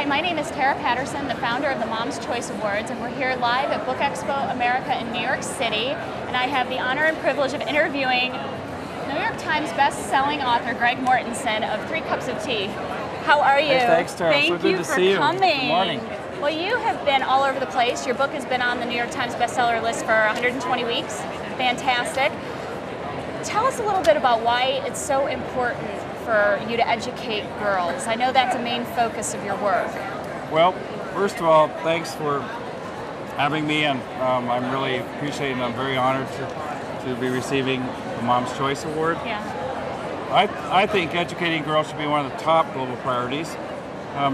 Hi, my name is Tara Patterson, the founder of the Mom's Choice Awards, and we're here live at Book Expo America in New York City. And I have the honor and privilege of interviewing New York Times best-selling author Greg Mortenson of 3 Cups of Tea. How are you? Thanks, Tara. Thank so good you to for see coming. You. Good morning. Well, you have been all over the place. Your book has been on the New York Times bestseller list for 120 weeks. Fantastic. Tell us a little bit about why it's so important for you to educate girls. I know that's a main focus of your work. Well, first of all, thanks for having me, and I'm really appreciating it. I'm very honored to be receiving the Mom's Choice Award. Yeah. I think educating girls should be one of the top global priorities.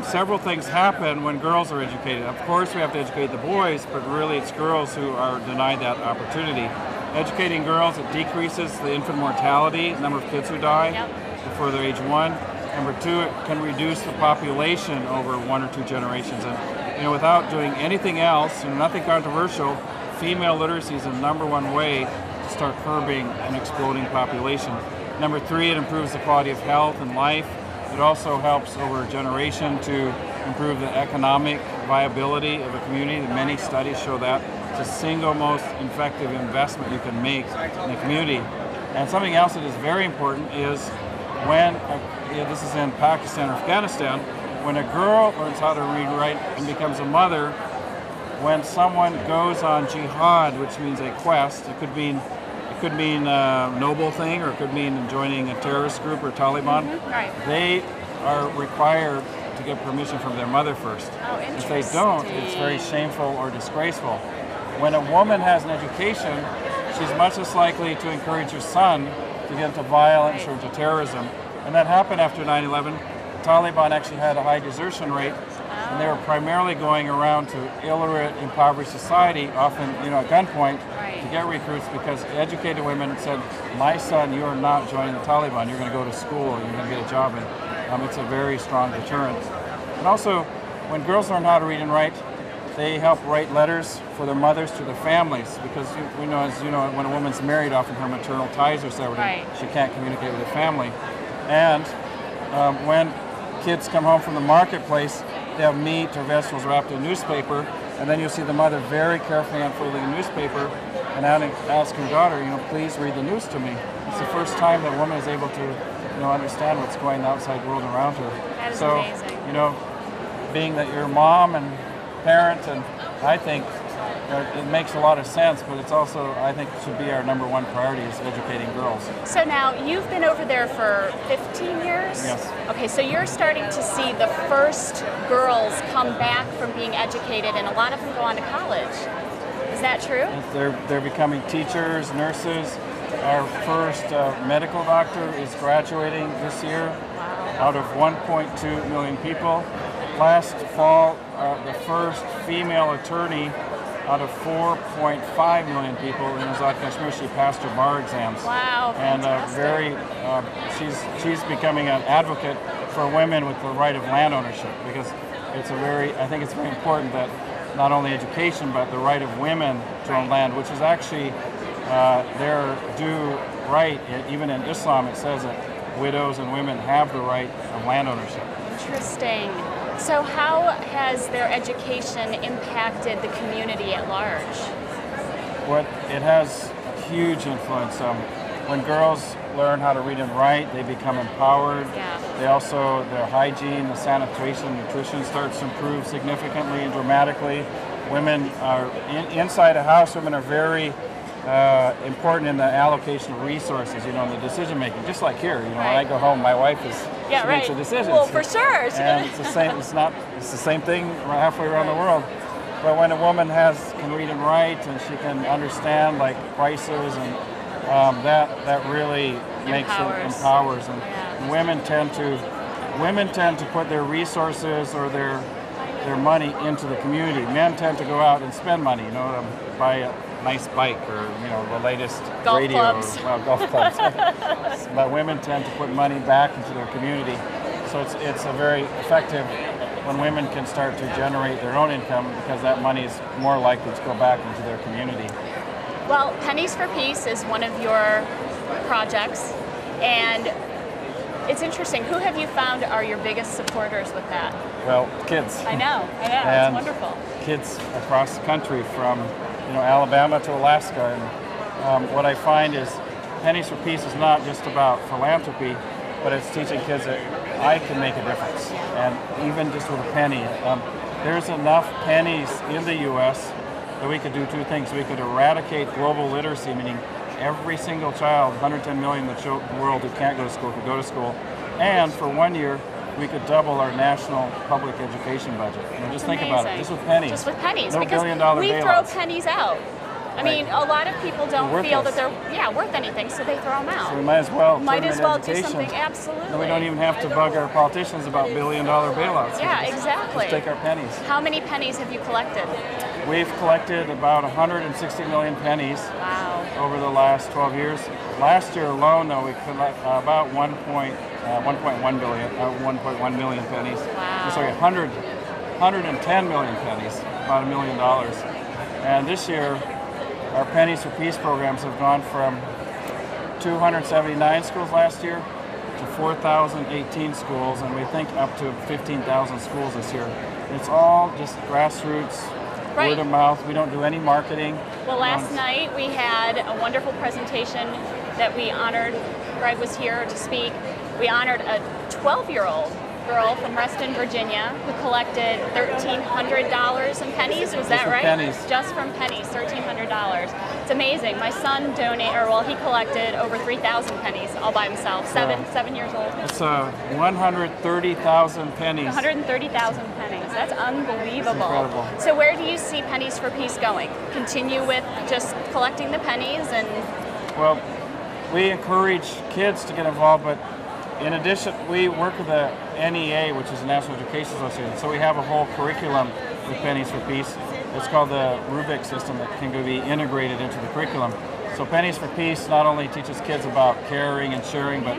Several things happen when girls are educated. Of course, we have to educate the boys, but really it's girls who are denied that opportunity. Educating girls, it decreases the infant mortality, the number of kids who die before they're age 1. Number 2, it can reduce the population over 1 or 2 generations. And without doing anything else, nothing controversial, female literacy is the #1 way to start curbing an exploding population. Number 3, it improves the quality of health and life. It also helps over a generation to improve the economic viability of a community. Many studies show that it's the single most effective investment you can make in a community. And something else that is very important is when, this is in Pakistan or Afghanistan, when a girl learns how to read and write and becomes a mother, when someone goes on jihad, which means a quest, it could mean a noble thing, or it could mean joining a terrorist group or Taliban. Right. They are required to get permission from their mother first. Oh, if they don't, it's very shameful or disgraceful. When a woman has an education, she's much less likely to encourage her son to get into violence or into terrorism. And that happened after 9/11. The Taliban actually had a high desertion rate, and they were primarily going around to illiterate, impoverished society, often at gunpoint, to get recruits, because educated women said, my son, you are not joining the Taliban, you're going to go to school, or you're going to get a job. And it's a very strong deterrent. And also, when girls learn how to read and write, they help write letters for their mothers to their families, because as you know, when a woman's married, often her maternal ties are severed. She can't communicate with her family. And when kids come home from the marketplace, they have meat or vegetables wrapped in newspaper, and then you'll see the mother very carefully unfolding a newspaper and ask her daughter, please read the news to me. It's the first time that a woman is able to, understand what's going on in the outside world around her. That is so, amazing. Being that you're a mom and parent, and I think it makes a lot of sense, but it's also, I think, it should be our #1 priority is educating girls. So now, you've been over there for 15 years? Yes. Okay, so you're starting to see the first girls come back from being educated, and a lot of them go on to college. Is that true? They're becoming teachers, nurses. Our first medical doctor is graduating this year out of 1.2 million people. Last fall, the first female attorney out of 4.5 million people in Azad Kashmir, she passed her bar exams. Wow, fantastic. And she's becoming an advocate for women with the right of land ownership, because I think it's very important that not only education, but the right of women to own land, which is actually their due right. Even in Islam, it says that widows and women have the right of land ownership. Interesting. So how has their education impacted the community at large? It has a huge influence. When girls learn how to read and write, they become empowered. They also, their hygiene, the sanitation, nutrition starts to improve significantly and dramatically. Women are, inside a house, women are very important in the allocation of resources, in the decision making. Just like here, when I go home, my wife makes the decisions. Well, for sure. And it's the same. It's the same thing halfway around the world. But when a woman can read and write, and she can understand prices, and that really empowers. And women tend to put their resources or their money into the community. Men tend to go out and spend money, buy a nice bike or the latest golf radio clubs. or golf clubs. But women tend to put money back into their community. So it's a very effective when women can start to generate their own income, because that money is more likely to go back into their community. Well, Pennies for Peace is one of your projects, and it's interesting. Who have you found are your biggest supporters with that? well, kids. I know, it's And wonderful. kids across the country from Alabama to Alaska. And what I find is Pennies for Peace is not just about philanthropy, but it's teaching kids that I can make a difference. And even just with a penny, there's enough pennies in the U.S. that we could do two things. We could eradicate global literacy, meaning every single child, 110 million in the world who can't go to school, could go to school. And for 1 year, we could double our national public education budget. Just think about it, just with pennies. Just with pennies, no because billion-dollar we bailouts. throw pennies out. I mean, a lot of people don't feel that they're worth anything, so they throw them out. So we might as well do something, absolutely. And we don't even have to bug our politicians about billion-dollar bailouts. Yeah, exactly. Just take our pennies. How many pennies have you collected? We've collected about 160 million pennies over the last 12 years. Last year alone, though, we collected about 1.1 million pennies. Wow. Sorry, 110 million pennies, about $1 million. And this year, our Pennies for Peace programs have gone from 279 schools last year to 4,018 schools, and we think up to 15,000 schools this year. It's all just grassroots, word of mouth. We don't do any marketing. Well, last night we had a wonderful presentation that we honored. Greg was here to speak. We honored a 12-year-old girl from Reston, Virginia, who collected $1,300 in pennies. Was that right? Pennies. Just from pennies, $1,300. It's amazing. My son he collected over 3,000 pennies all by himself. Seven years old. It's 130,000 pennies. 130,000 pennies. That's unbelievable. That's incredible. So where do you see Pennies for Peace going? Continue with just collecting the pennies and... Well, we encourage kids to get involved, but in addition, we work with the NEA, which is the National Education Association, so we have a whole curriculum with Pennies for Peace. It's called the Rubik system that can be integrated into the curriculum. So Pennies for Peace not only teaches kids about caring and sharing, but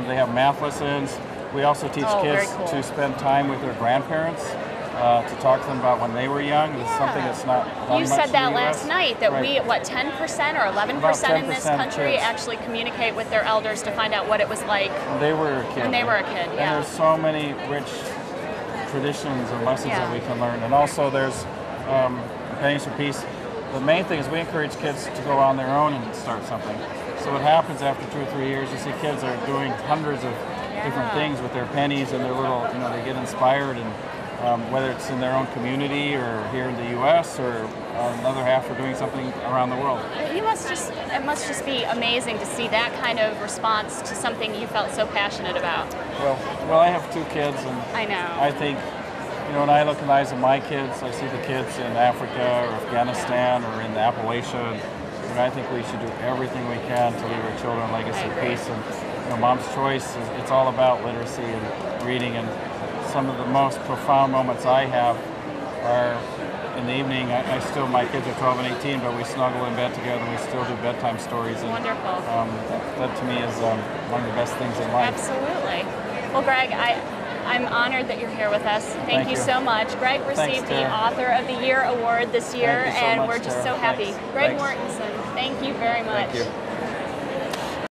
they have math lessons. We also teach kids to spend time with their grandparents, to talk to them about when they were young. It's something that's not done You much said that in the US. last night, that we, 10% or 11% in this country kids actually communicate with their elders to find out what it was like when they were a kid. When they were a kid, And there's so many rich traditions and lessons that we can learn. And also there's Pennies for Peace. The main thing is we encourage kids to go on their own and start something. So what happens after 2 or 3 years, you see kids are doing hundreds of different things with their pennies and their little, they get inspired, and whether it's in their own community or here in the U.S. or another half are doing something around the world. It must just be amazing to see that kind of response to something you felt so passionate about. Well, I have 2 kids, and I know. I think, when I look in the eyes of my kids, I see the kids in Africa or Afghanistan or in the Appalachia, and I think we should do everything we can to leave our children a legacy of peace. And Mom's Choice, it's all about literacy and reading, and some of the most profound moments I have are in the evening. My kids are 12 and 18, but we snuggle in bed together and we still do bedtime stories. And, wonderful. That to me is one of the best things in life. Absolutely. Well, Greg, I'm honored that you're here with us. Thank you so much. Greg received the Author of the Year award this year, and we're just so happy. Greg Mortenson, thank you very much. Thank you.